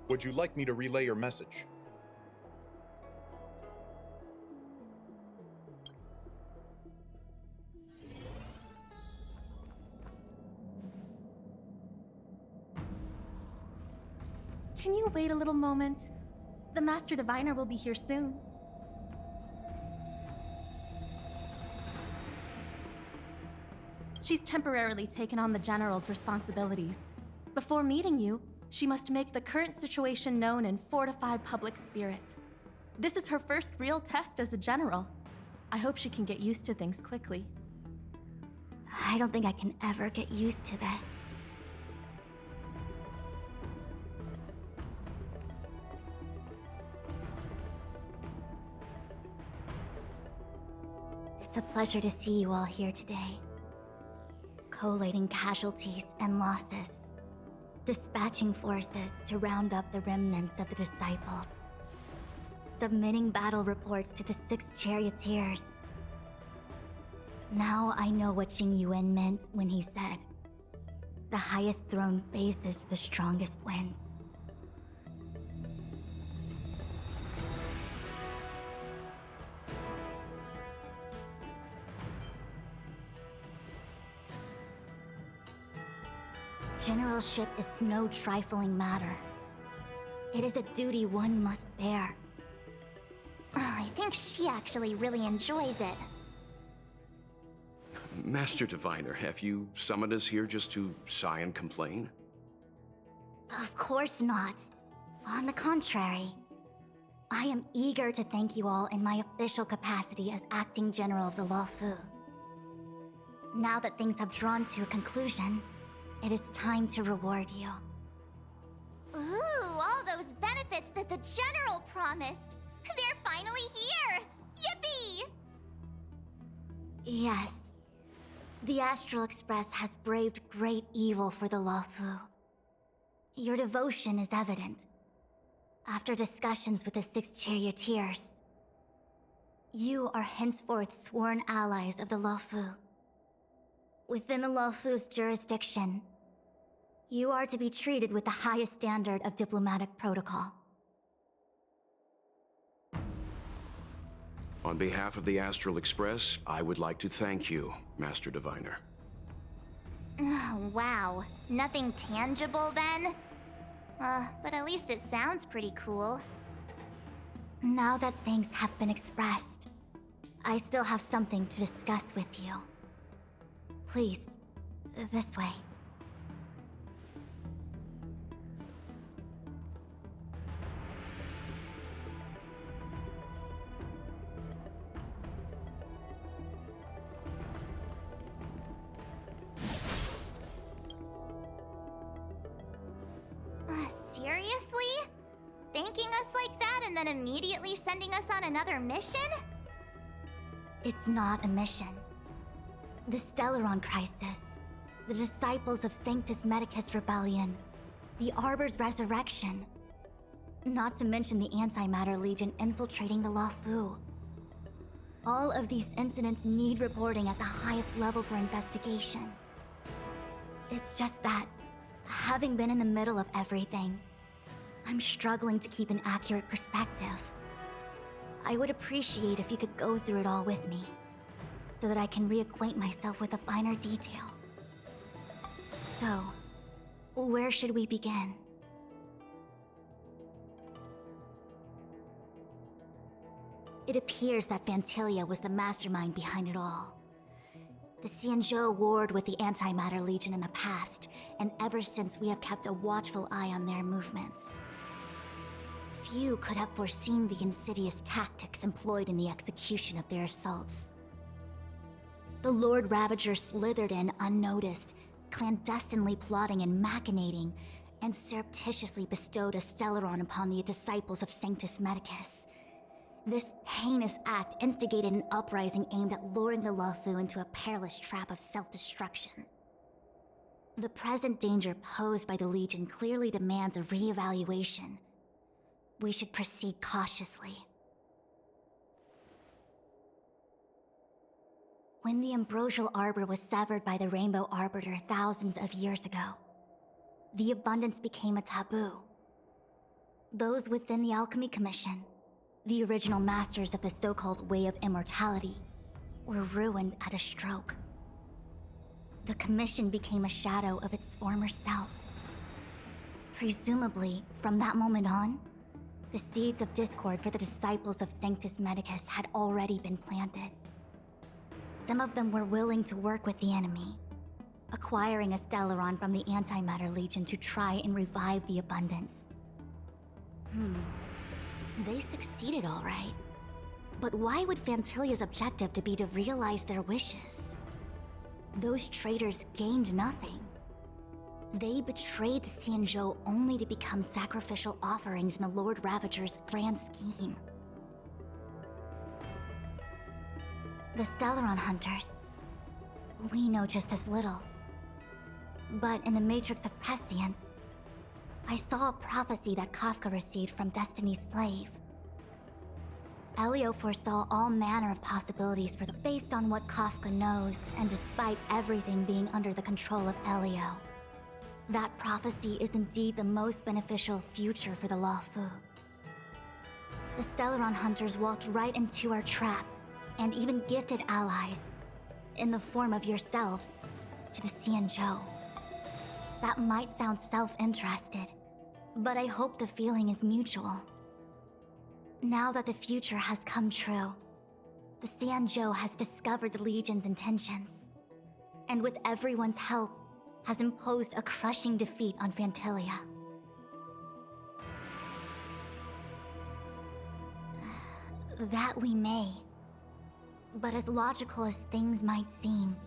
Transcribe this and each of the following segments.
Would you like me to relay your message? Can you wait a little moment? The Master Diviner will be here soon. She's temporarily taken on the General's responsibilities. Before meeting you, she must make the current situation known and fortify public spirit. This is her first real test as a General. I hope she can get used to things quickly. I don't think I can ever get used to this. It's a pleasure to see you all here today. Collating casualties and losses. Dispatching forces to round up the remnants of the Disciples. Submitting battle reports to the 6 Charioteers. Now I know what Jing Yuan meant when he said, "The highest throne faces the strongest winds." Generalship is no trifling matter. It is a duty one must bear. I think she actually really enjoys it. Master Diviner, have you summoned us here just to sigh and complain? Of course not. On the contrary, I am eager to thank you all in my official capacity as acting general of the Luofu. Now that things have drawn to a conclusion, it is time to reward you. Ooh, all those benefits that the General promised! They're finally here! Yippee! Yes. The Astral Express has braved great evil for the Luofu. Your devotion is evident. After discussions with the 6 Charioteers, you are henceforth sworn allies of the Luofu. Within the Luofu's jurisdiction, you are to be treated with the highest standard of diplomatic protocol. On behalf of the Astral Express, I would like to thank you, Master Diviner. Wow, nothing tangible then? But at least it sounds pretty cool. Now that things have been expressed, I still have something to discuss with you. Please, this way. Seriously? Thanking us like that and then immediately sending us on another mission? It's not a mission. The Stellaron Crisis, the Disciples of Sanctus Medicus Rebellion, the Arbor's resurrection, not to mention the Antimatter Legion infiltrating the Luofu. All of these incidents need reporting at the highest level for investigation. It's just that, having been in the middle of everything, I'm struggling to keep an accurate perspective. I would appreciate if you could go through it all with me, so that I can reacquaint myself with the finer detail. So, where should we begin? It appears that Vantilia was the mastermind behind it all. The Xianzhou warred with the Antimatter Legion in the past, and ever since we have kept a watchful eye on their movements. Few could have foreseen the insidious tactics employed in the execution of their assaults. The Lord Ravager slithered in unnoticed, clandestinely plotting and machinating, and surreptitiously bestowed a Stellaron upon the disciples of Sanctus Medicus. This heinous act instigated an uprising aimed at luring the Luofu into a perilous trap of self-destruction. The present danger posed by the Legion clearly demands a re-evaluation. We should proceed cautiously. When the Ambrosial Arbor was severed by the Rainbow Arbiter thousands of years ago, the abundance became a taboo. Those within the Alchemy Commission, the original masters of the so-called Way of Immortality, were ruined at a stroke. The Commission became a shadow of its former self. Presumably, from that moment on, the seeds of discord for the disciples of Sanctus Medicus had already been planted. Some of them were willing to work with the enemy, acquiring a Stellaron from the Antimatter Legion to try and revive the abundance. They succeeded all right. But why would Phantilia's objective to be to realize their wishes? Those traitors gained nothing. They betrayed the Xianzhou only to become sacrificial offerings in the Lord Ravager's grand scheme. The Stellaron Hunters. We know just as little. But in the Matrix of Prescience, I saw a prophecy that Kafka received from Destiny's slave. Elio foresaw all manner of possibilities for based on what Kafka knows, and despite everything being under the control of Elio. That prophecy is indeed the most beneficial future for the Luofu. The Stellaron Hunters walked right into our trap, and even gifted allies, in the form of yourselves, to the Xianzhou. That might sound self-interested, but I hope the feeling is mutual. Now that the future has come true, the Xianzhou has discovered the Legion's intentions, and with everyone's help, has imposed a crushing defeat on Phantilia. That we may. But as logical as things might seem,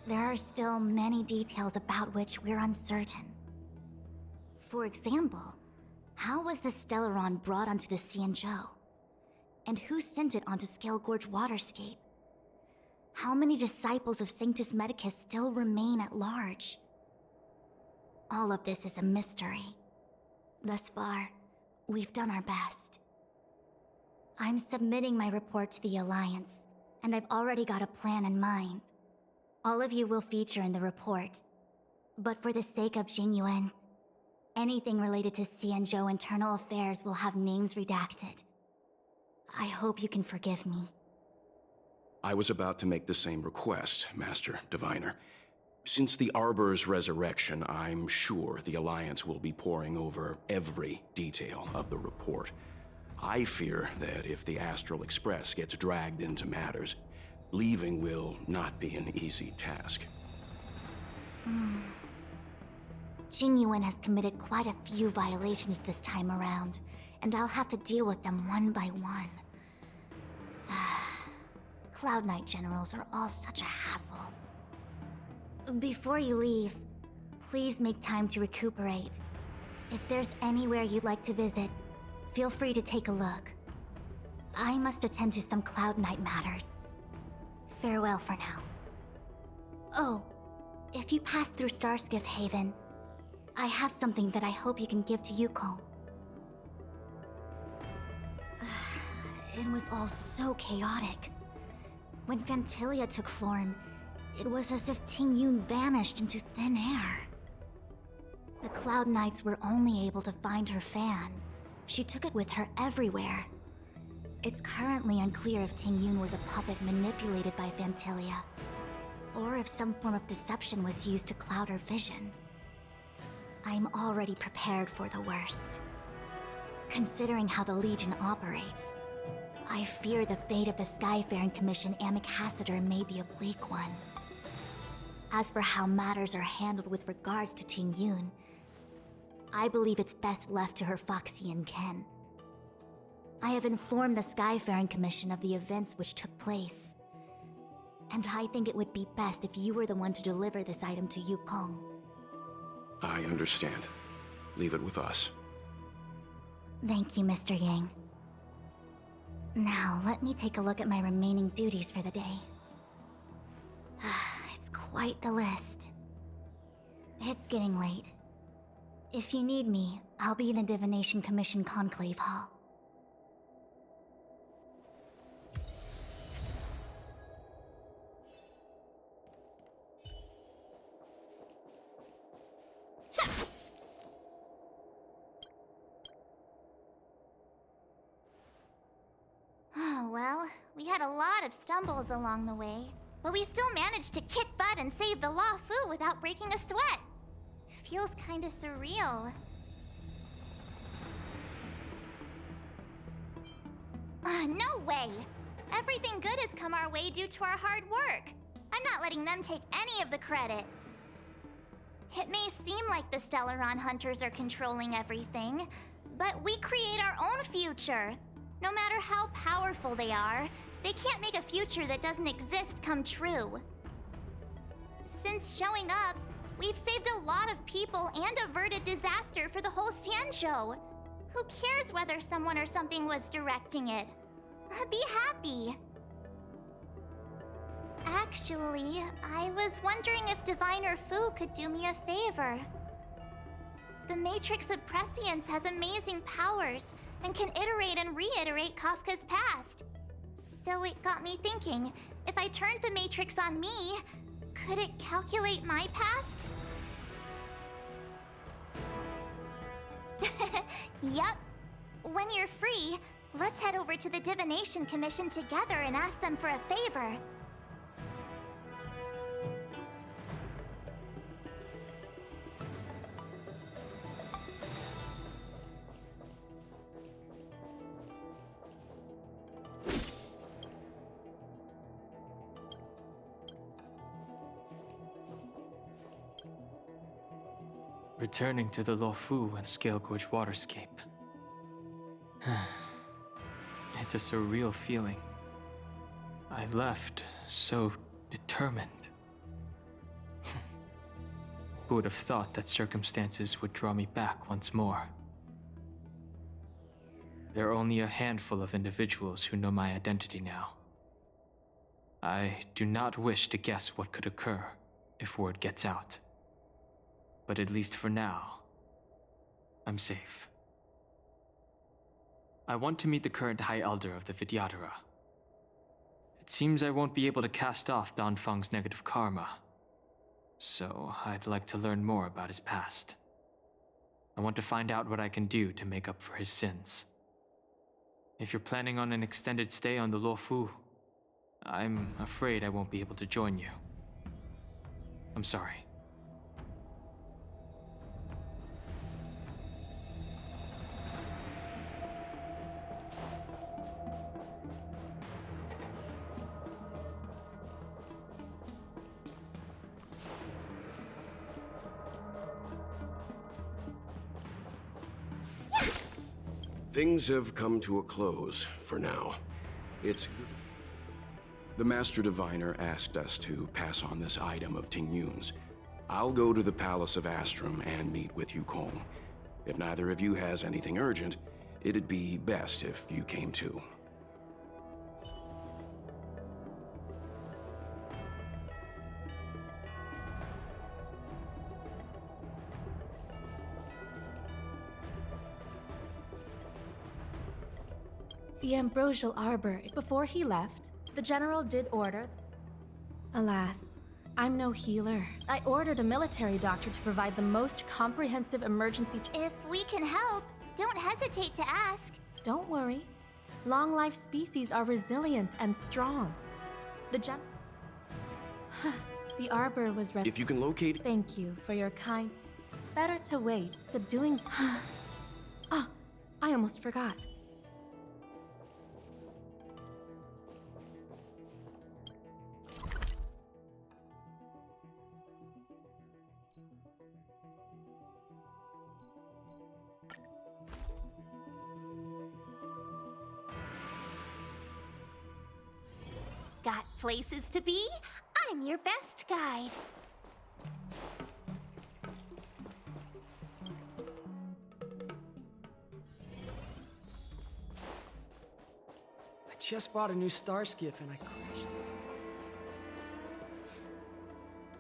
there are still many details about which we're uncertain. For example, how was the Stellaron brought onto the Xianzhou? And who sent it onto Scale Gorge Waterscape? How many disciples of Sanctus Medicus still remain at large? All of this is a mystery. Thus far, we've done our best. I'm submitting my report to the Alliance, and I've already got a plan in mind. All of you will feature in the report. But for the sake of Jingyuan, anything related to Xianzhou internal affairs will have names redacted. I hope you can forgive me. I was about to make the same request, Master Diviner. Since the Arbor's resurrection, I'm sure the Alliance will be poring over every detail of the report. I fear that if the Astral Express gets dragged into matters, leaving will not be an easy task. Jingyuan has committed quite a few violations this time around, and I'll have to deal with them one by one. Cloud Knight generals are all such a hassle. Before you leave, please make time to recuperate. If there's anywhere you'd like to visit, feel free to take a look. I must attend to some Cloud Knight matters. Farewell for now. Oh, if you pass through Starskiff Haven, I have something that I hope you can give to Yukong. It was all so chaotic. When Phantilia took form, it was as if Tingyun vanished into thin air. The Cloud Knights were only able to find her fan. She took it with her everywhere. It's currently unclear if Tingyun was a puppet manipulated by Phantilia, or if some form of deception was used to cloud her vision. I'm already prepared for the worst. Considering how the Legion operates, I fear the fate of the Skyfaring Commission Amichacitor may be a bleak one. As for how matters are handled with regards to Tingyun, I believe it's best left to her Foxian ken. I have informed the Skyfaring Commission of the events which took place, and I think it would be best if you were the one to deliver this item to Yukong. I understand. Leave it with us. Thank you, Mr. Yang. Now, let me take a look at my remaining duties for the day. It's quite the list. It's getting late. If you need me, I'll be in the Divination Commission Conclave Hall. had a lot of stumbles along the way, but we still managed to kick butt and save the Law Fu without breaking a sweat. Feels kinda surreal. No way! Everything good has come our way due to our hard work. I'm not letting them take any of the credit. It may seem like the Stellaron Hunters are controlling everything, but we create our own future. No matter how powerful they are, they can't make a future that doesn't exist come true. Since showing up, we've saved a lot of people and averted disaster for the whole Xianzhou. Who cares whether someone or something was directing it? Be happy. Actually, I was wondering if Diviner Fu could do me a favor. The Matrix of Prescience has amazing powers and can iterate and reiterate Kafka's past. So it got me thinking, if I turned the Matrix on me, could it calculate my past? Yup. When you're free, let's head over to the Divination Commission together and ask them for a favor. Returning to the Luofu and Scale Gorge waterscape. It's a surreal feeling. I left so determined. Who would have thought that circumstances would draw me back once more? There are only a handful of individuals who know my identity now. I do not wish to guess what could occur if word gets out. But at least for now, I'm safe. I want to meet the current High Elder of the Vidyadhara. It seems I won't be able to cast off Danfeng's negative karma, so I'd like to learn more about his past. I want to find out what I can do to make up for his sins. If you're planning on an extended stay on the Luofu, I'm afraid I won't be able to join you. I'm sorry. Things have come to a close for now. The Master Diviner asked us to pass on this item of Ting Yun's. I'll go to the Palace of Astrum and meet with Yukong. If neither of you has anything urgent, it'd be best if you came too. The Ambrosial Arbor. Before he left, the General did order... Alas, I'm no healer. I ordered a military doctor to provide the most comprehensive emergency... If we can help, don't hesitate to ask. Don't worry. Long-life species are resilient and strong. The The Arbor was ready. If you can locate... Thank you for your kind... Better to wait, subduing... Ah, I almost forgot. Got places to be? I'm your best guide. I just bought a new star skiff and I crashed it.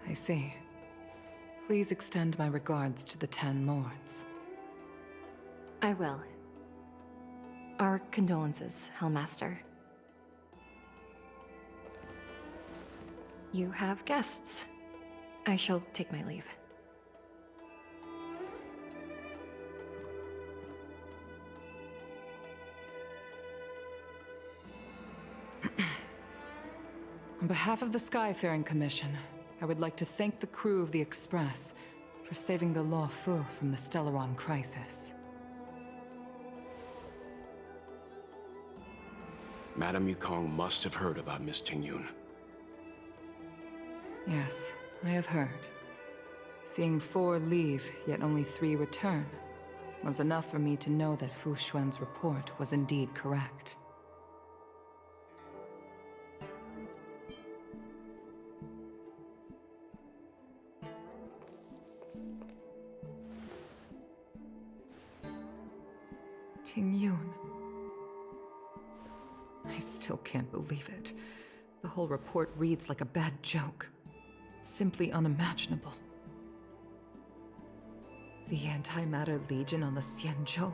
I see. Please extend my regards to the 10 Lords. I will. Our condolences, Hellmaster. You have guests. I shall take my leave. On behalf of the Skyfaring Commission, I would like to thank the crew of the Express for saving the Luo Fu from the Stellaron crisis. Madame Yukong must have heard about Miss Tingyun. Yes, I have heard. Seeing 4 leave, yet only 3 return, was enough for me to know that Fu Xuan's report was indeed correct. Tingyun. I still can't believe it. The whole report reads like a bad joke. It's simply unimaginable. The Antimatter Legion on the Xianzhou,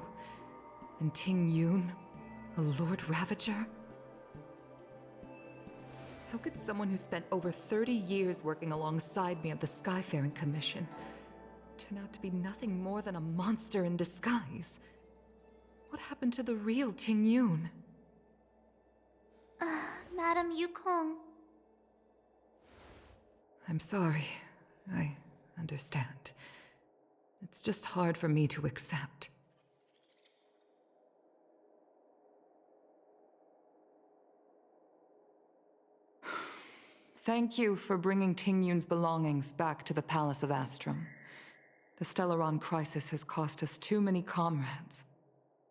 and Tingyun, a Lord Ravager? How could someone who spent over 30 years working alongside me at the Skyfaring Commission turn out to be nothing more than a monster in disguise? What happened to the real Tingyun? Madame Yukong. I'm sorry. I understand. It's just hard for me to accept. Thank you for bringing Tingyun's belongings back to the Palace of Astrum. The Stellaron crisis has cost us too many comrades.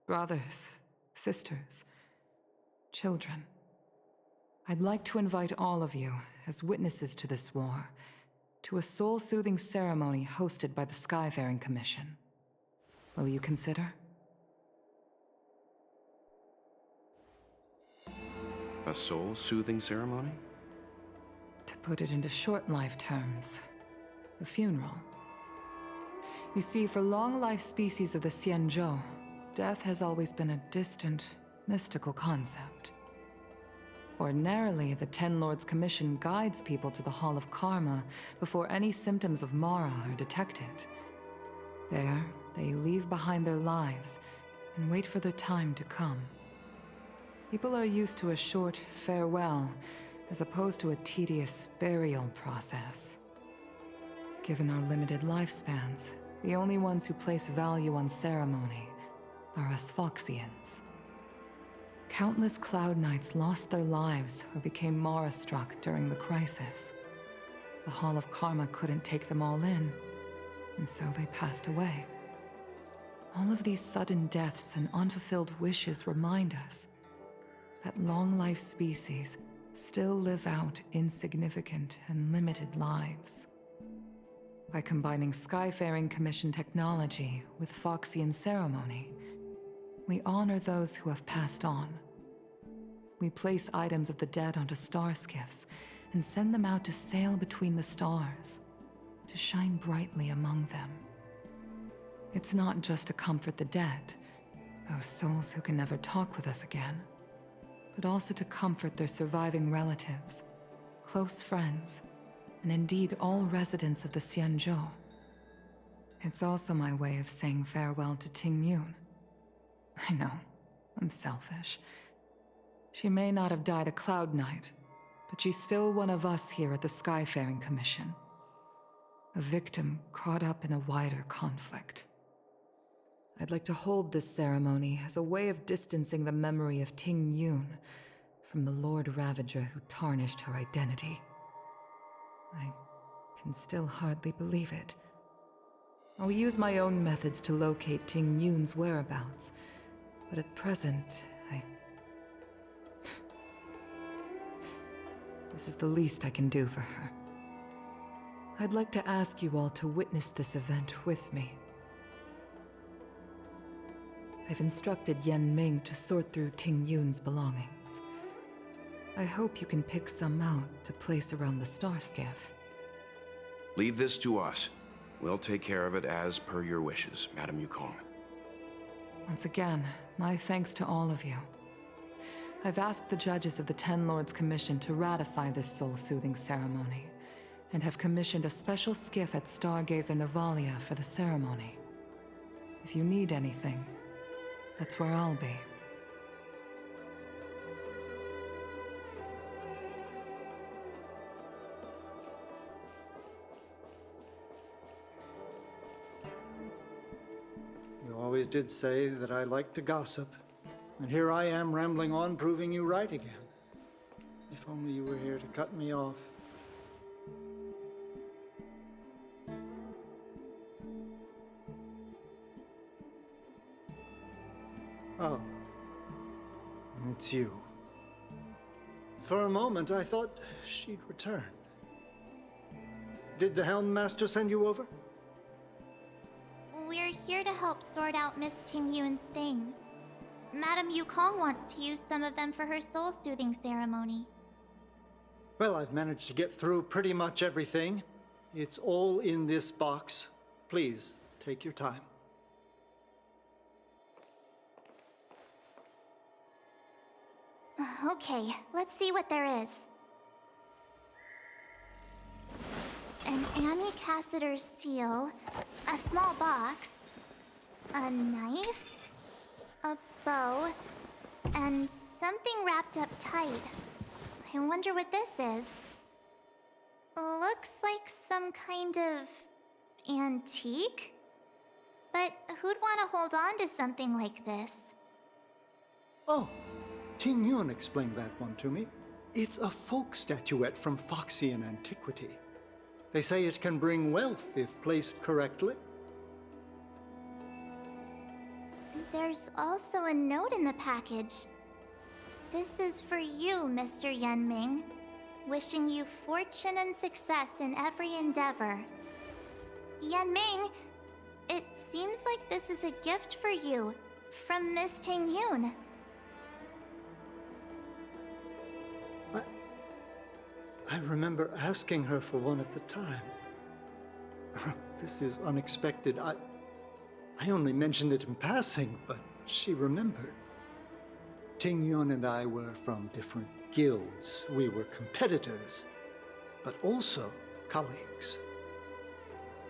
Brothers, sisters, children. I'd like to invite all of you, as witnesses to this war, to a soul-soothing ceremony hosted by the Skyfaring Commission. Will you consider? A soul-soothing ceremony? To put it into short-life terms, a funeral. You see, for long-life species of the Xianzhou, death has always been a distant, mystical concept. Ordinarily, the Ten Lords Commission guides people to the Hall of Karma before any symptoms of Mara are detected. There, they leave behind their lives and wait for their time to come. People are used to a short farewell as opposed to a tedious burial process. Given our limited lifespans, the only ones who place value on ceremony are us Foxians. Countless Cloud Knights lost their lives or became Mara-struck during the crisis. The Hall of Karma couldn't take them all in, and so they passed away. All of these sudden deaths and unfulfilled wishes remind us that long-life species still live out insignificant and limited lives. By combining Skyfaring Commission technology with Foxian ceremony, we honor those who have passed on. We place items of the dead onto star skiffs and send them out to sail between the stars, to shine brightly among them. It's not just to comfort the dead, those souls who can never talk with us again, but also to comfort their surviving relatives, close friends, and indeed all residents of the Xianzhou. It's also my way of saying farewell to Tingyun. I know, I'm selfish. She may not have died a Cloud Knight, but she's still one of us here at the Skyfaring Commission. A victim caught up in a wider conflict. I'd like to hold this ceremony as a way of distancing the memory of Tingyun from the Lord Ravager who tarnished her identity. I can still hardly believe it. I'll use my own methods to locate Tingyun's whereabouts, but at present, This is the least I can do for her. I'd like to ask you all to witness this event with me. I've instructed Yen Ming to sort through Tingyun's belongings. I hope you can pick some out to place around the star skiff. Leave this to us. We'll take care of it as per your wishes, Madame Yukong. Once again, my thanks to all of you. I've asked the judges of the Ten Lords Commission to ratify this soul-soothing ceremony, and have commissioned a special skiff at Stargazer Navalia for the ceremony. If you need anything, that's where I'll be. always did say that I like to gossip. And here I am rambling on, proving you right again. If only you were here to cut me off. Oh. It's you. For a moment, I thought she'd returned. Did the Helm Master send you over? We're here to help sort out Miss Ting Yun's things. Madame Yukong wants to use some of them for her soul-soothing ceremony. Well, I've managed to get through pretty much everything. It's all in this box. Please, take your time. Okay, let's see what there is. An Ami Cassiter's seal, a small box, a knife, a bow, and something wrapped up tight. I wonder what this is. Looks like some kind of antique? But who'd want to hold on to something like this? Oh, Ting Yun explained that one to me. It's a folk statuette from Foxian antiquity. They say it can bring wealth if placed correctly. There's also a note in the package. This is for you, Mr. Yenming. Wishing you fortune and success in every endeavor. Yenming, it seems like this is a gift for you from Miss Ting Yun. I remember asking her for one at the time. This is unexpected. I only mentioned it in passing, but she remembered. Ting Yun and I were from different guilds. We were competitors, but also colleagues.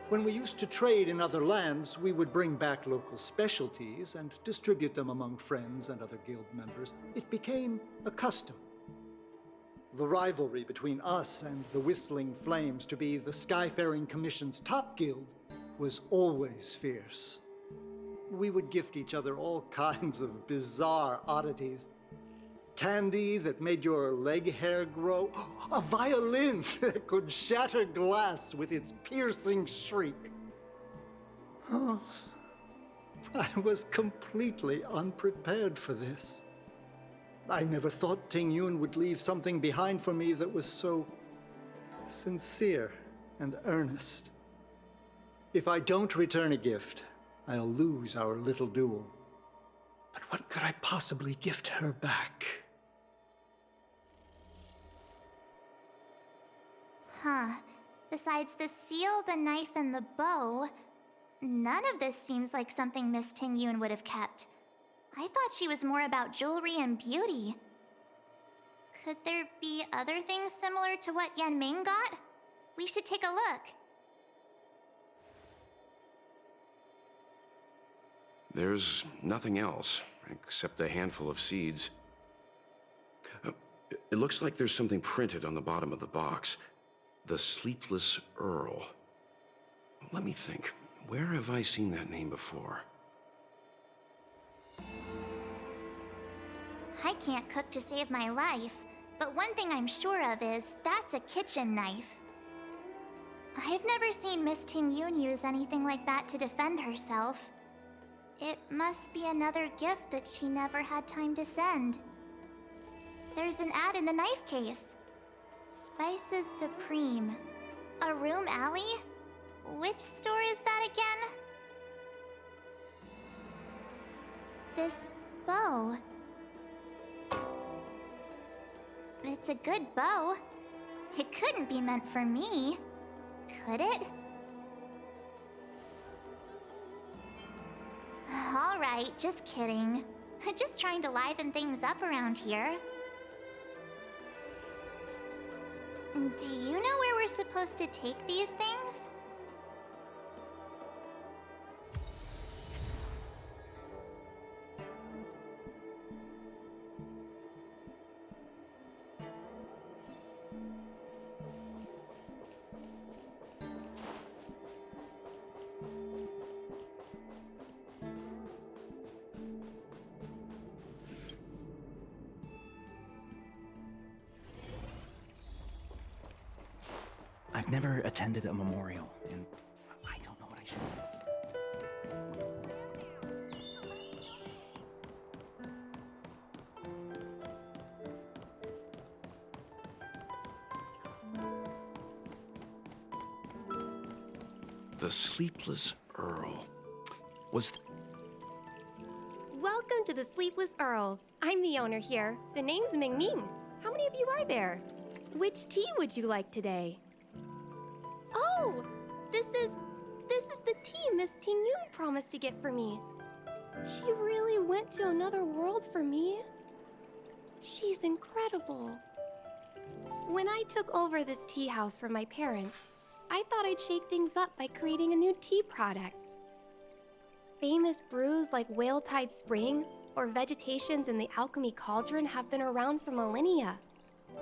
When we used to trade in other lands, we would bring back local specialties and distribute them among friends and other guild members. It became a custom. The rivalry between us and the Whistling Flames to be the Skyfaring Commission's top guild was always fierce. We would gift each other all kinds of bizarre oddities. Candy that made your leg hair grow. A violin that could shatter glass with its piercing shriek. Oh, I was completely unprepared for this. I never thought Ting Yun would leave something behind for me that was so sincere and earnest. If I don't return a gift, I'll lose our little duel. But what could I possibly gift her back? Huh. Besides the seal, the knife, and the bow, none of this seems like something Miss Ting Yun would have kept. I thought she was more about jewelry and beauty. Could there be other things similar to what Yenming got? We should take a look. There's nothing else, except a handful of seeds. It looks like there's something printed on the bottom of the box. The Sleepless Earl. Let me think. Where have I seen that name before? I can't cook to save my life, but one thing I'm sure of is that's a kitchen knife. I've never seen Miss Ting Yun use anything like that to defend herself. It must be another gift that she never had time to send. There's an ad in the knife case. Spices Supreme. A room alley? Which store is that again? This bow. It's a good bow. It couldn't be meant for me, could it? Alright, just kidding. Just trying to liven things up around here. Do you know where we're supposed to take these things? I've never attended a memorial, and I don't know what I should do. The Sleepless Earl. Was Welcome to the Sleepless Earl. I'm the owner here. The name's Ming Ming. How many of you are there? Which tea would you like today? Oh, this is the tea Miss Ting Yun promised to get for me. She really went to another world for me. She's incredible. When I took over this tea house from my parents, I thought I'd shake things up by creating a new tea product. Famous brews like Whale Tide Spring or Vegetations in the Alchemy Cauldron have been around for millennia,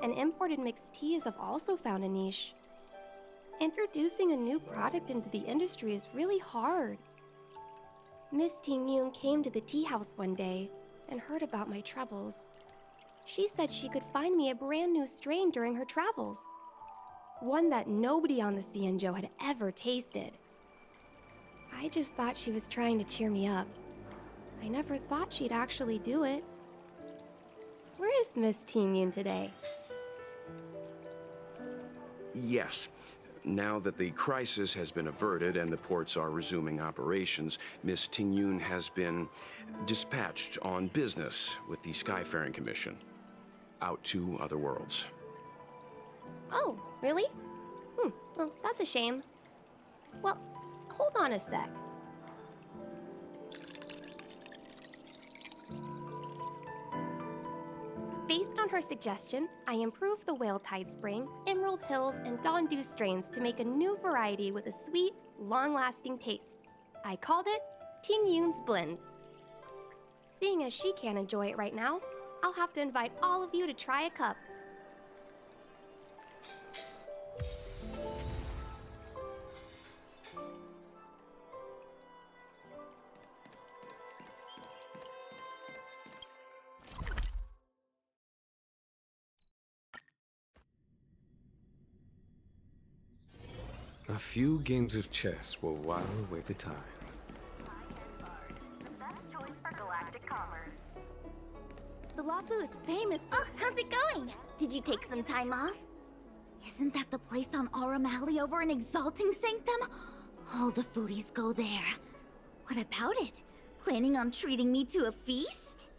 and imported mixed teas have also found a niche. Introducing a new product into the industry is really hard. Miss Ting Yun came to the tea house one day and heard about my troubles. She said she could find me a brand new strain during her travels. One that nobody on the Xianzhou had ever tasted. I just thought she was trying to cheer me up. I never thought she'd actually do it. Where is Miss Ting Yun today? Yes. Now that the crisis has been averted and the ports are resuming operations, Miss Ting Yun has been dispatched on business with the Skyfaring Commission out to other worlds. Oh, really? Well, that's a shame. Well, hold on a sec. Based on her suggestion, I improved the Whale Tide Spring, Emerald Hills, and Dondu strains to make a new variety with a sweet, long-lasting taste. I called it Ting Yun's Blend. Seeing as she can't enjoy it right now, I'll have to invite all of you to try a cup. A few games of chess will while away the time. The Lafu is famous. Oh, how's it going? Did you take some time off? Isn't that the place on Aurum Alley over in Exalting Sanctum? All the foodies go there. What about it? Planning on treating me to a feast?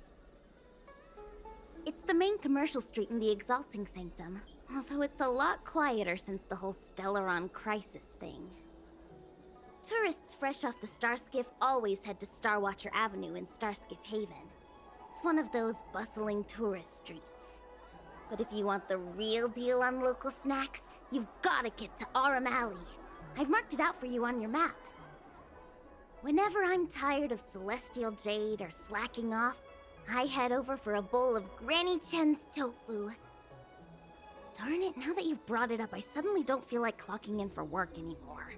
It's the main commercial street in the Exalting Sanctum, although it's a lot quieter since the whole Stellaron crisis thing. Tourists fresh off the Starskiff always head to Starwatcher Avenue in Starskiff Haven. It's one of those bustling tourist streets. But if you want the real deal on local snacks, you've gotta get to Aurum Alley. I've marked it out for you on your map. Whenever I'm tired of Celestial Jade or slacking off, I head over for a bowl of Granny Chen's tofu. Darn it, now that you've brought it up, I suddenly don't feel like clocking in for work anymore.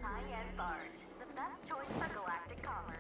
High-end barge, the best choice for galactic commerce.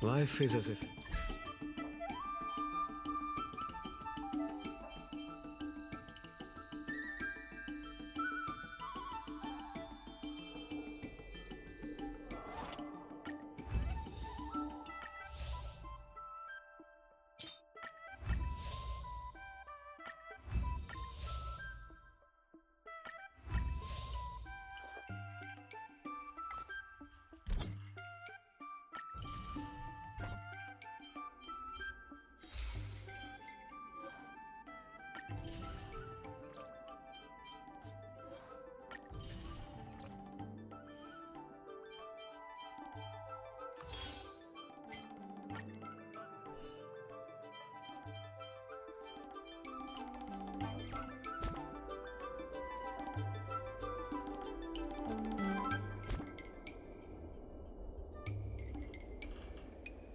Life is as if...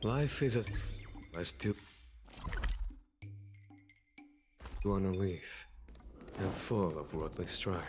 Life is as to on a leaf, and full of worldly strife.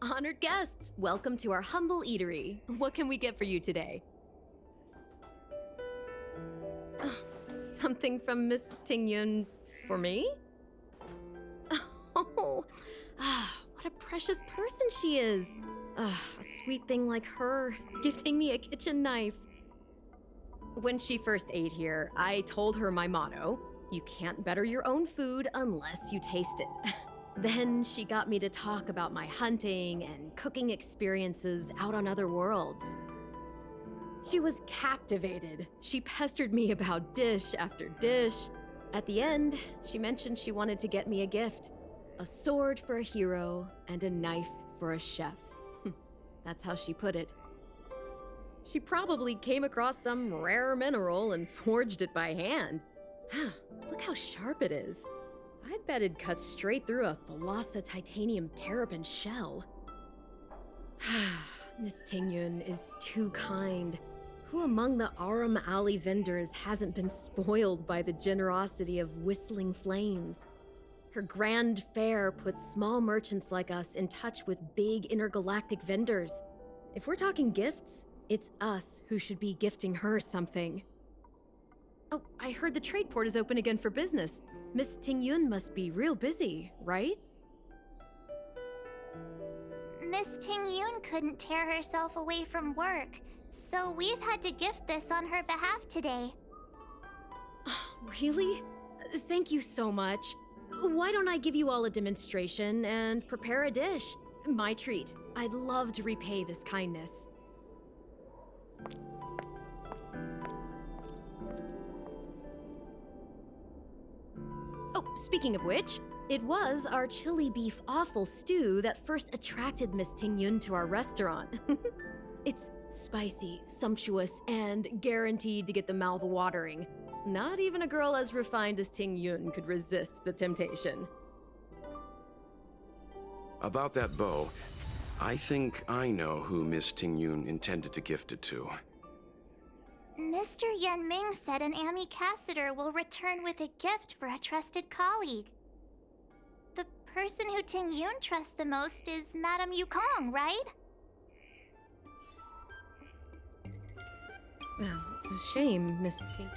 Honored guests, welcome to our humble eatery. What can we get for you today? Something from Miss Tingyun for me? Oh, what a precious person she is. A sweet thing like her, gifting me a kitchen knife. When she first ate here, I told her my motto, you can't better your own food unless you taste it. Then she got me to talk about my hunting and cooking experiences out on other worlds. She was captivated. She pestered me about dish after dish. At the end, she mentioned she wanted to get me a gift. A sword for a hero and a knife for a chef. That's how she put it. She probably came across some rare mineral and forged it by hand. Look how sharp it is. I bet it'd cut straight through a Thalassa titanium terrapin shell. Miss Tingyun is too kind. Who among the Aram Alley vendors hasn't been spoiled by the generosity of Whistling Flames? Her grand fare puts small merchants like us in touch with big intergalactic vendors. If we're talking gifts, it's us who should be gifting her something. Oh, I heard the trade port is open again for business. Miss Tingyun must be real busy, right? Miss Tingyun couldn't tear herself away from work, so we've had to gift this on her behalf today. Really? Thank you so much. Why don't I give you all a demonstration and prepare a dish? My treat. I'd love to repay this kindness. Oh, speaking of which, it was our chili beef offal stew that first attracted Miss Tingyun to our restaurant. It's spicy, sumptuous, and guaranteed to get the mouth watering. Not even a girl as refined as Tingyun could resist the temptation. About that bow, I think I know who Miss Tingyun intended to gift it to. Mr. Yan Ming said an ambassador will return with a gift for a trusted colleague. The person who Tingyun trusts the most is Madame Yukong, right? Well, it's a shame, Miss Ting.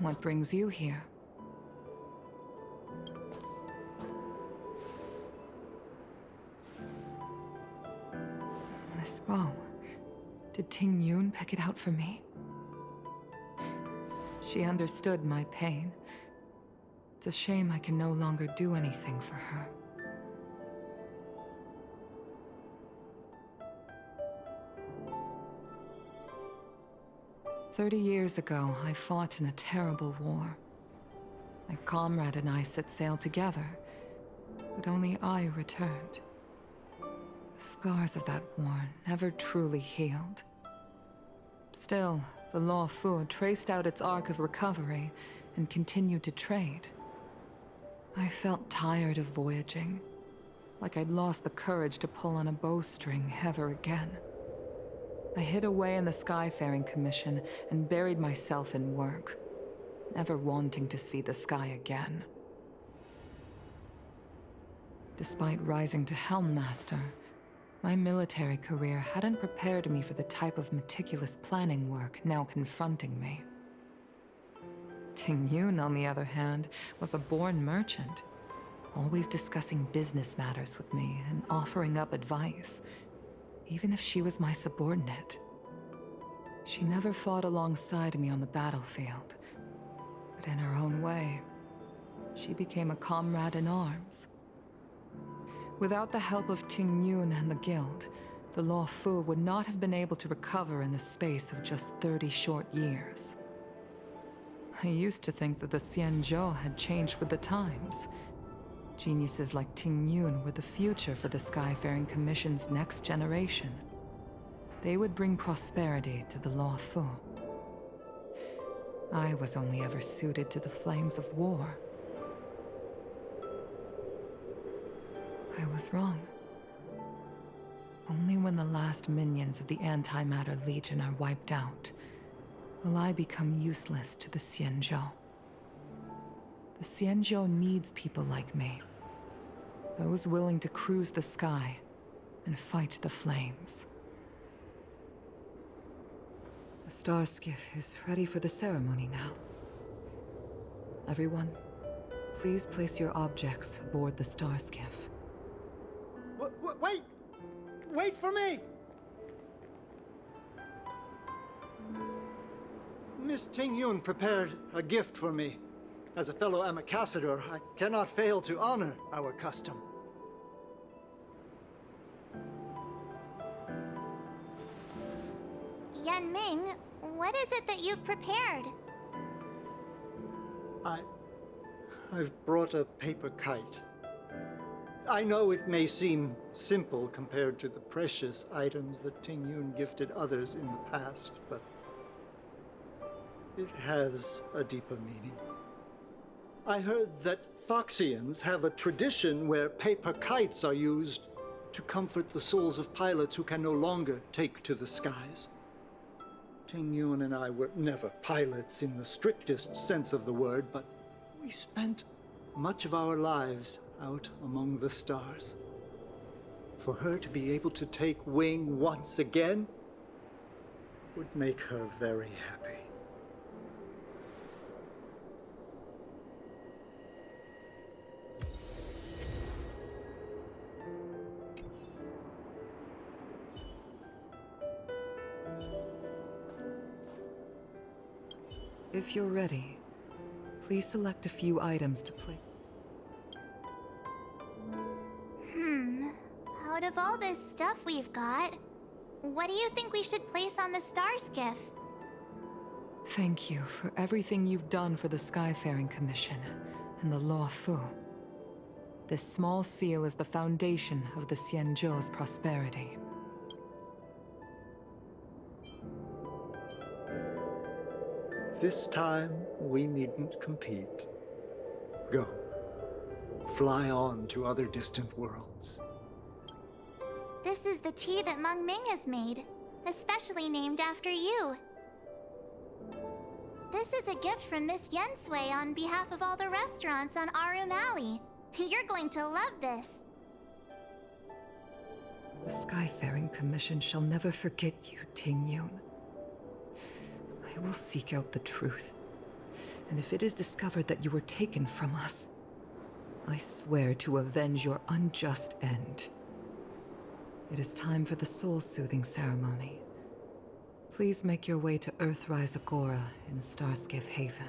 What brings you here? This bow. Did Ting Yun pick it out for me? She understood my pain. It's a shame I can no longer do anything for her. "30 years ago, I fought in a terrible war. My comrade and I set sail together, but only I returned. The scars of that war never truly healed. Still, the Law Fu traced out its arc of recovery and continued to trade. I felt tired of voyaging, like I'd lost the courage to pull on a bowstring ever again. I hid away in the Skyfaring Commission and buried myself in work, never wanting to see the sky again. Despite rising to Helm Master, my military career hadn't prepared me for the type of meticulous planning work now confronting me. Ting Yun, on the other hand, was a born merchant, always discussing business matters with me and offering up advice, even if she was my subordinate. She never fought alongside me on the battlefield, but in her own way, she became a comrade in arms. Without the help of Ting Yun and the Guild, the Law Fu would not have been able to recover in the space of just 30 short years. I used to think that the Xianzhou had changed with the times. Geniuses like Ting Yun were the future for the Skyfaring Commission's next generation. They would bring prosperity to the Law Fu. I was only ever suited to the flames of war. I was wrong. Only when the last minions of the Antimatter Legion are wiped out will I become useless to the Xianzhou. The Xianzhou needs people like me. Those willing to cruise the sky and fight the flames. The star skiff is ready for the ceremony now. Everyone, please place your objects aboard the star skiff. Wait! Wait for me! Miss Ting Yun prepared a gift for me. As a fellow ambassador, I cannot fail to honor our custom. Yanming, what is it that you've prepared? I've brought a paper kite. I know it may seem simple compared to the precious items that Ting Yun gifted others in the past, but it has a deeper meaning. I heard that Foxians have a tradition where paper kites are used to comfort the souls of pilots who can no longer take to the skies. Ting Yun and I were never pilots in the strictest sense of the word, but we spent much of our lives out among the stars. For her to be able to take wing once again would make her very happy. If you're ready, please select a few items to place. Out of all this stuff we've got, what do you think we should place on the star skiff? Thank you for everything you've done for the Skyfaring Commission and the Law Fu. This small seal is the foundation of the Xianzhou's prosperity. This time, we needn't compete. Go. Fly on to other distant worlds. This is the tea that Meng Ming has made, especially named after you. This is a gift from Miss Yensui on behalf of all the restaurants on Arum Alley. You're going to love this. The Skyfaring Commission shall never forget you, Ting Yun. I will seek out the truth And if it is discovered that you were taken from us, I swear to avenge your unjust end. It is time for the soul-soothing ceremony. Please make your way to Earthrise Agora in Starskiff Haven.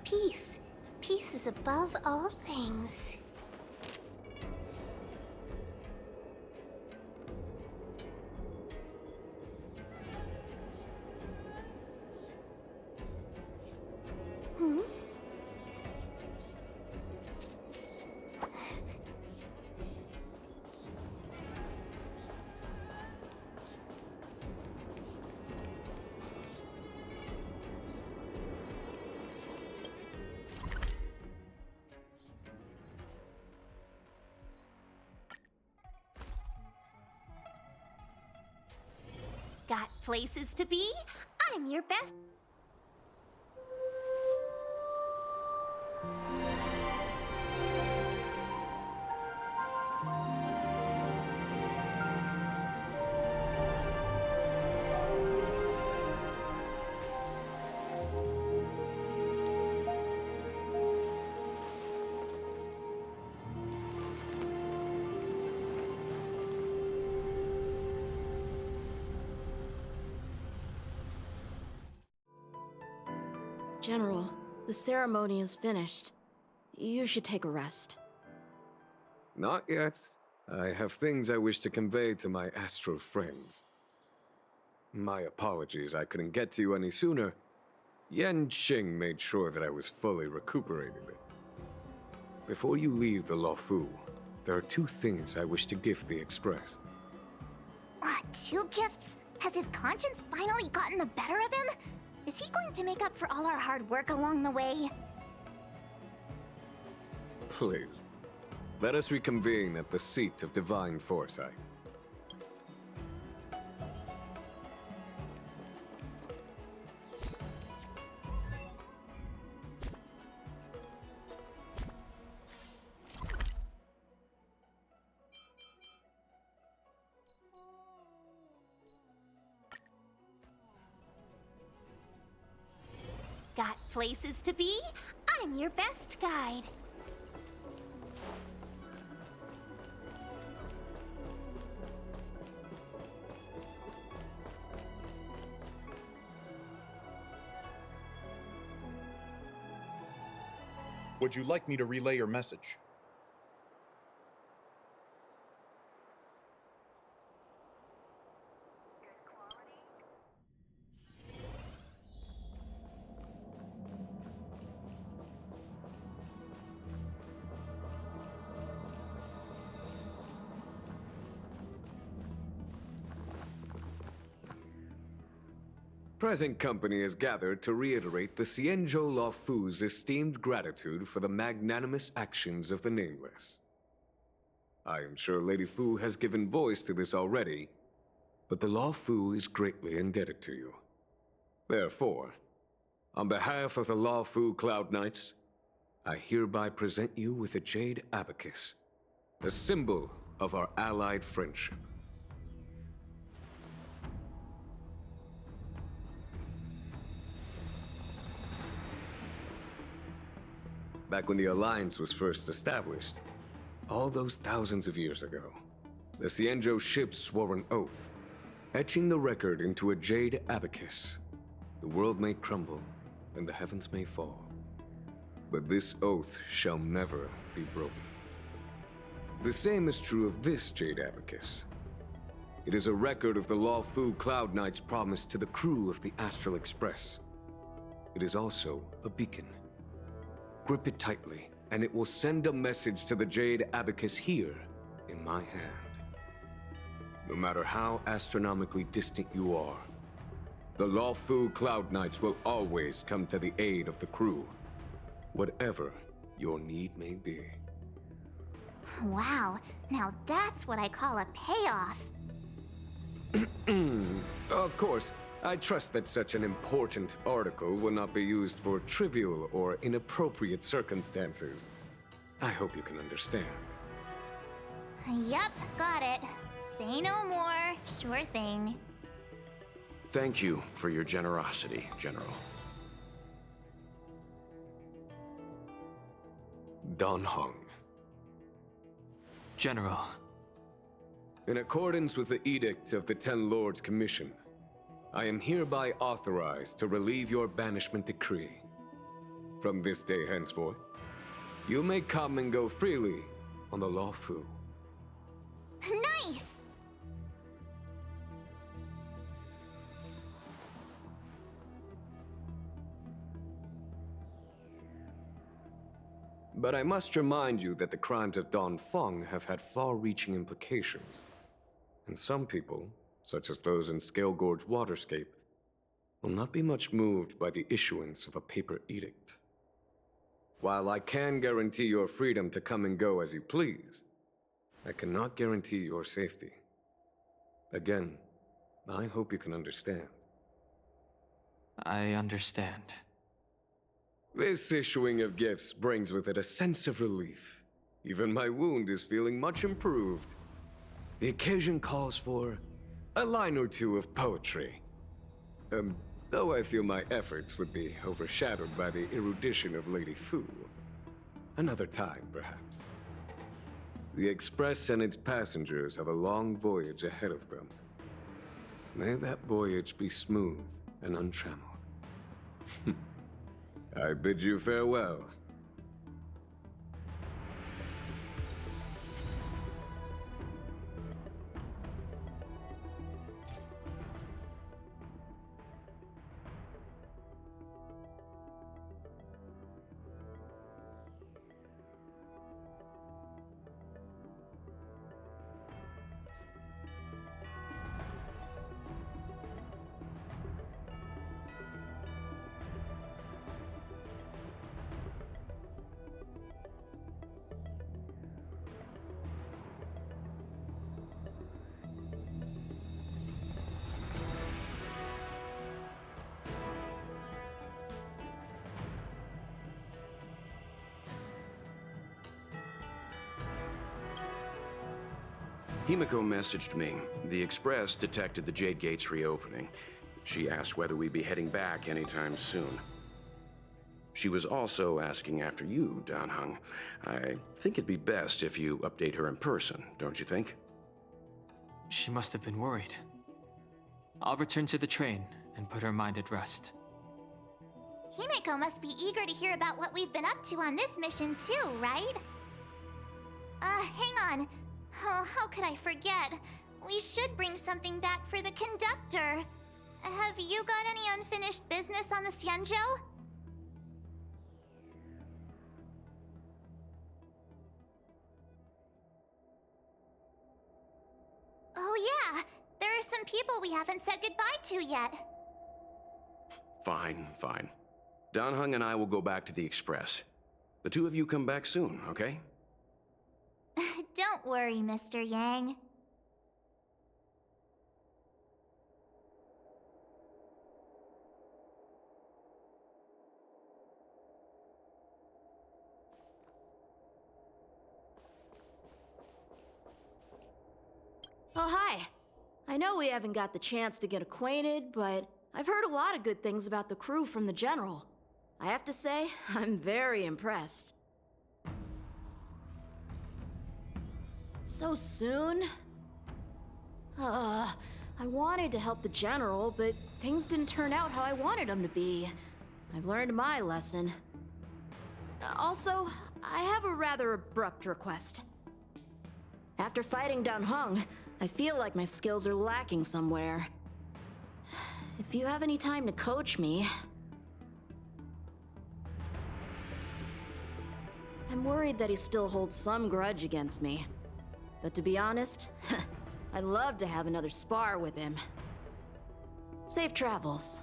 Peace. Peace is above all things. Hmm? Got places to be? I'm your best. General, the ceremony is finished. You should take a rest. Not yet. I have things I wish to convey to my astral friends. My apologies I couldn't get to you any sooner. Yan Qing made sure that I was fully recuperated. Before you leave the Luofu, there are 2 things I wish to gift the Express. 2 gifts? Has his conscience finally gotten the better of him? Is he going to make up for all our hard work along the way? Please, let us reconvene at the seat of divine foresight. Got places to be? I'm your best guide. Would you like me to relay your message? Present company is gathered to reiterate the Xianzhou Luofu's esteemed gratitude for the magnanimous actions of the Nameless. I am sure Lady Fu has given voice to this already, but the Luofu is greatly indebted to you. Therefore, on behalf of the Luofu Cloud Knights, I hereby present you with a Jade Abacus, a symbol of our allied friendship. Back when the Alliance was first established, all those thousands of years ago, the Xianzhou ships swore an oath, etching the record into a Jade Abacus. The world may crumble, and the heavens may fall, but this oath shall never be broken. The same is true of this Jade Abacus. It is a record of the Luofu Cloud Knight's promise to the crew of the Astral Express. It is also a beacon. Grip it tightly, and it will send a message to the Jade Abacus here, in my hand. No matter how astronomically distant you are, the Luofu Cloud Knights will always come to the aid of the crew. whatever your need may be. Wow, now that's what I call a payoff. Of course, I trust that such an important article will not be used for trivial or inappropriate circumstances. I hope you can understand. Yup, got it. Say no more. Sure thing. Thank you for your generosity, General. Dan Heng. General. In accordance with the Edict of the Ten Lords Commission, I am hereby authorized to relieve your banishment decree. From this day henceforth, you may come and go freely on the Luofu. Nice! But I must remind you that the crimes of Dongfeng have had far-reaching implications. And some people, such as those in Scale Gorge Waterscape, will not be much moved by the issuance of a paper edict. While I can guarantee your freedom to come and go as you please, I cannot guarantee your safety. Again, I hope you can understand. I understand. This issuing of gifts brings with it a sense of relief. Even my wound is feeling much improved. The occasion calls for a line or two of poetry. Though I feel my efforts would be overshadowed by the erudition of Lady Fu. Another time, perhaps. The Express and its passengers have a long voyage ahead of them. May that voyage be smooth and untrammeled. I bid you farewell. Himiko messaged me. The Express detected the Jade Gates reopening. She asked whether we'd be heading back anytime soon. She was also asking after you, Dan Heng. I think it'd be best if you update her in person, don't you think? She must have been worried. I'll return to the train and put her mind at rest. Himeko must be eager to hear about what we've been up to on this mission too, right? Hang on. Oh, how could I forget? We should bring something back for the conductor. Have you got any unfinished business on the Xianzhou? Oh yeah, there are some people we haven't said goodbye to yet. Fine, fine. Dan Heng and I will go back to the Express. The two of you come back soon, okay? Don't worry, Mr. Yang. Oh, hi. I know we haven't got the chance to get acquainted, but I've heard a lot of good things about the crew from the General. I have to say, I'm very impressed. So soon? I wanted to help the General, but things didn't turn out how I wanted them to be. I've learned my lesson. Also, I have a rather abrupt request. After fighting Dan Heng, I feel like my skills are lacking somewhere. If you have any time to coach me... I'm worried that he still holds some grudge against me. But to be honest, I'd love to have another spar with him. Safe travels.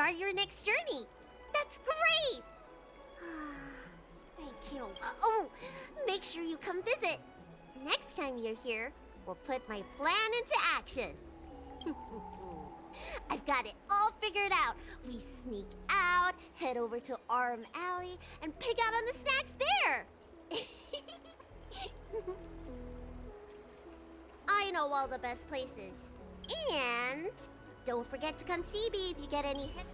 start your next journey. That's great! I can't. Oh, make sure you come visit. Next time you're here, we'll put my plan into action. I've got it all figured out. We sneak out, head over to Arm Alley, and pick out on the snacks there. I know all the best places. And don't forget to come see me if you get any hits.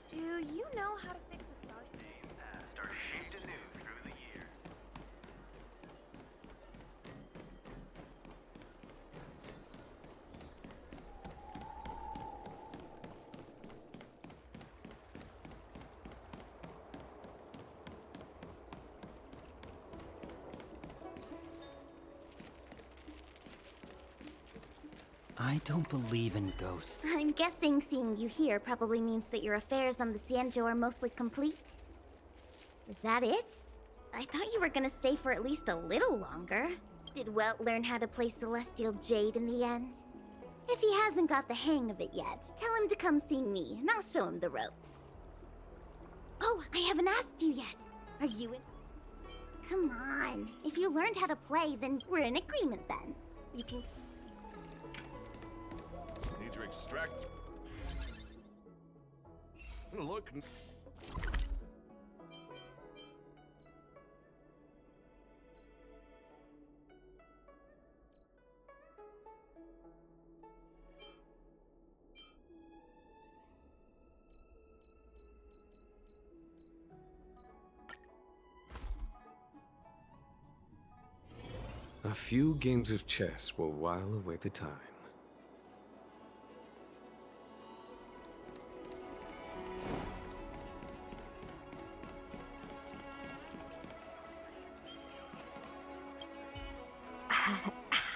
Do you know how to fix a star system? Are shaped anew through the years. I don't believe in ghosts. I'm guessing seeing you here probably means that your affairs on the Xianzhou are mostly complete. Is that it? I thought you were gonna stay for at least a little longer. Did Welt learn how to play Celestial Jade in the end? If he hasn't got the hang of it yet, tell him to come see me, and I'll show him the ropes. Oh, I haven't asked you yet. Are you in? Come on. If you learned how to play, then we're in agreement then. You can... Need to extract. Look. A few games of chess will while away the time.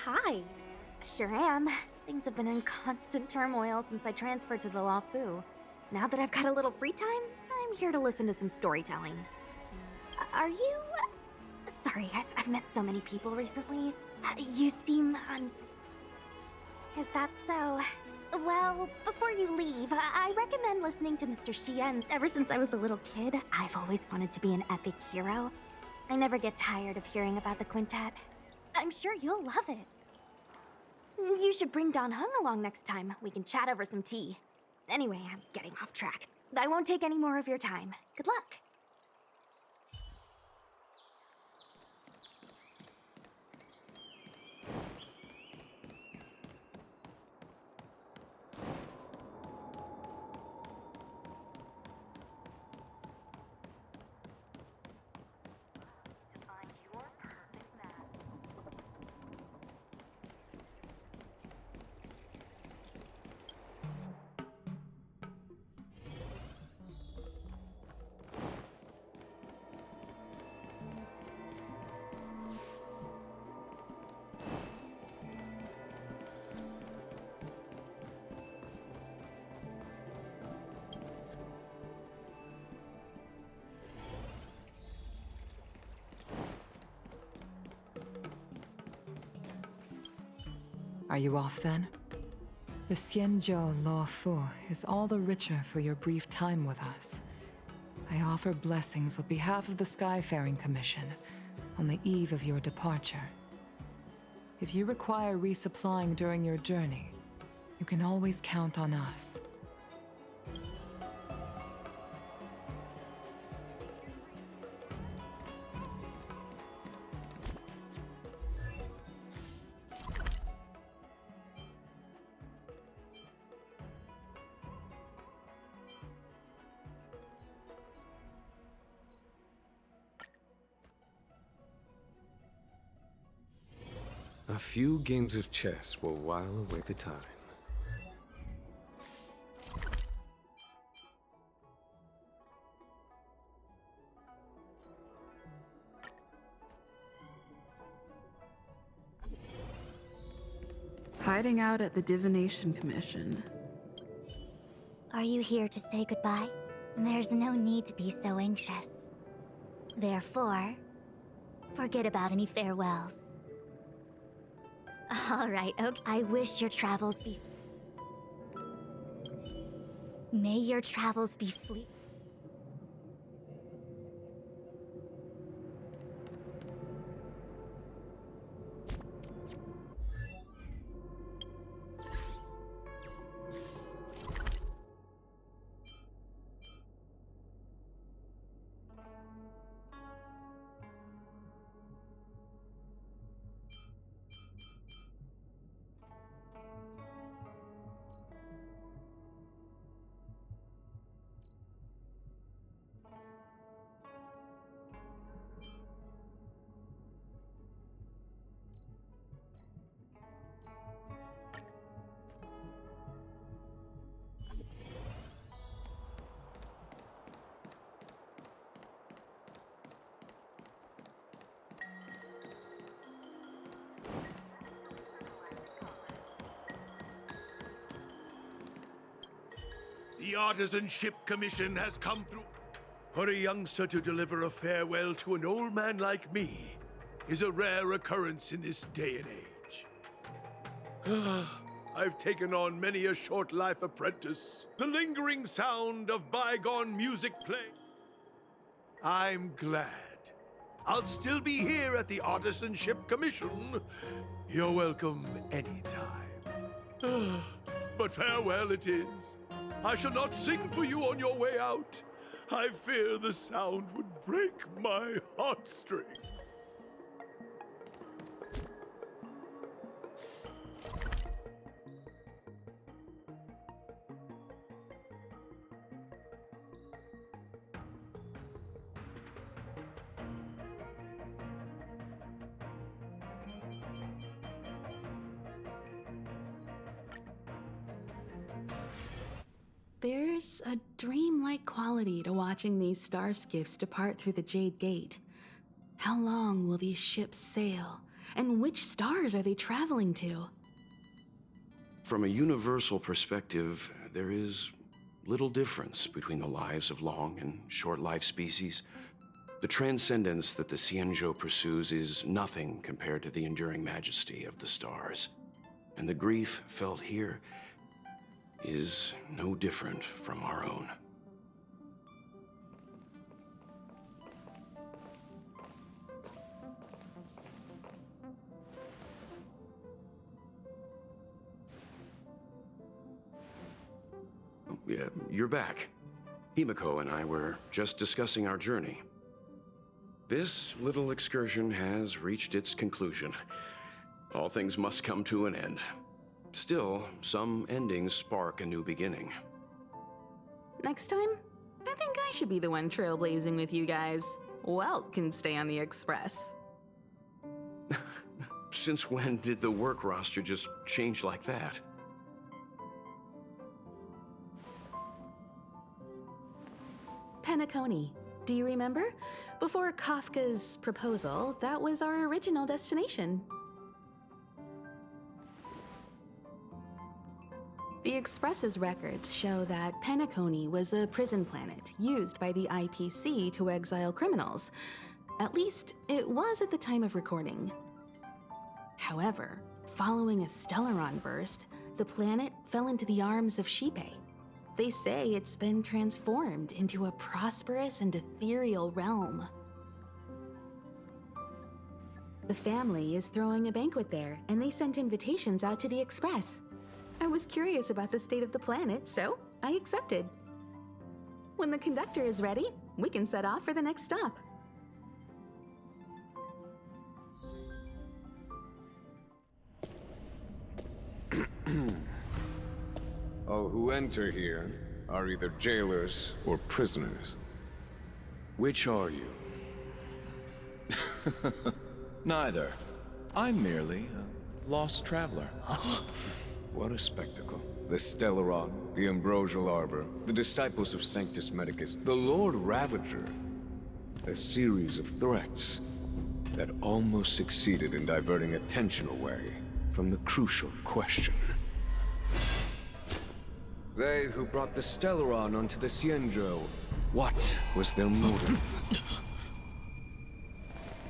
Hi. Sure am. Things have been in constant turmoil since I transferred to the Law Fu. Now that I've got a little free time, I'm here to listen to some storytelling. Are you... Sorry, I've met so many people recently. You seem Is that so? Well, before you leave, I recommend listening to Mr. Xian. Ever since I was a little kid, I've always wanted to be an epic hero. I never get tired of hearing about the quintet. I'm sure you'll love it. You should bring Don Hung along next time. We can chat over some tea. Anyway, I'm getting off track. I won't take any more of your time. Good luck. Are you off then? The Xianzhou Law Fu is all the richer for your brief time with us. I offer blessings on behalf of the Skyfaring Commission on the eve of your departure. If you require resupplying during your journey, you can always count on us. A few games of chess will while away the time. hiding out at the Divination Commission. Are you here to say goodbye? There's no need to be so anxious. Therefore, forget about any farewells. All right, okay. I wish your travels be... May your travels be fleet. The Artisanship Commission has come through. For a youngster to deliver a farewell to an old man like me is a rare occurrence in this day and age. I've taken on many a short life apprentice. The lingering sound of bygone music playing. I'm glad. I'll still be here at the Artisanship Commission. You're welcome anytime. But farewell it is. I shall not sing for you on your way out. I fear the sound would break my heartstrings. There's a dreamlike quality to watching these star skiffs depart through the Jade Gate. How long will these ships sail? And which stars are they traveling to? From a universal perspective, there is little difference between the lives of long and short life species. The transcendence that the Xianzhou pursues is nothing compared to the enduring majesty of the stars. And the grief felt here is no different from our own. Yeah, you're back. Himiko and I were just discussing our journey. This little excursion has reached its conclusion. All things must come to an end. Still, some endings spark a new beginning. Next time, I think I should be the one trailblazing with you guys. Welt can stay on the Express. Since when did the work roster just change like that? Penacony. Do you remember? Before Kafka's proposal, that was our original destination. The Express's records show that Penacony was a prison planet used by the IPC to exile criminals. At least, it was at the time of recording. However, following a Stellaron burst, the planet fell into the arms of Xipe. They say it's been transformed into a prosperous and ethereal realm. The family is throwing a banquet there, and they sent invitations out to the Express. I was curious about the state of the planet, so I accepted. When the conductor is ready, we can set off for the next stop. All who enter here are either jailers or prisoners. Which are you? Neither. I'm merely a lost traveler. What a spectacle. The Stellaron, the Ambrosial Arbor, the disciples of Sanctus Medicus, the Lord Ravager. A series of threats that almost succeeded in diverting attention away from the crucial question. They who brought the Stellaron onto the Xianzhou, what was their motive?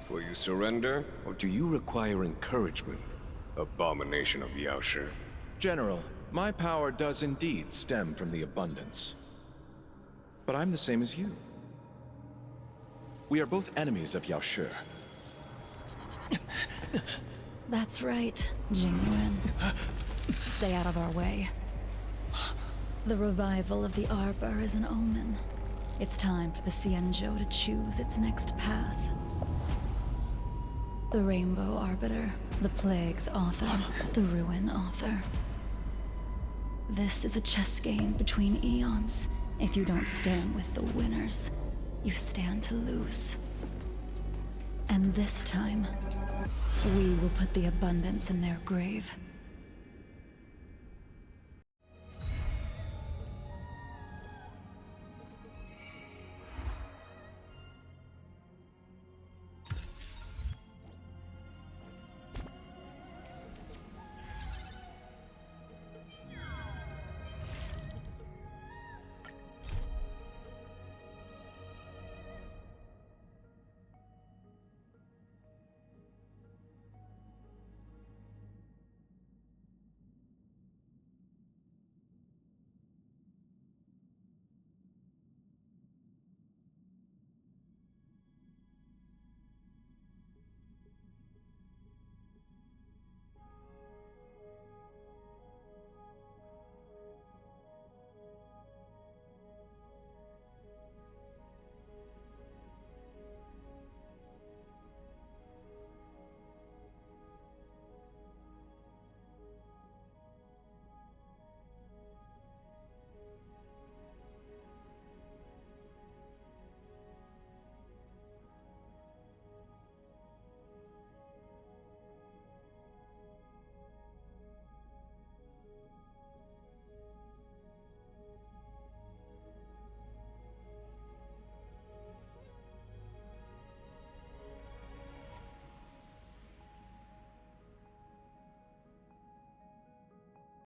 Will you surrender, or do you require encouragement? Abomination of Yaoshi. General, my power does indeed stem from the abundance. But I'm the same as you. We are both enemies of Yaoshi. That's right, Jingyuan. Stay out of our way. The revival of the Arbor is an omen. It's time for the Xianzhou to choose its next path. The Rainbow Arbiter, the Plague's author, the Ruin author. This is a chess game between eons. If you don't stand with the winners, you stand to lose. And this time, we will put the abundance in their grave.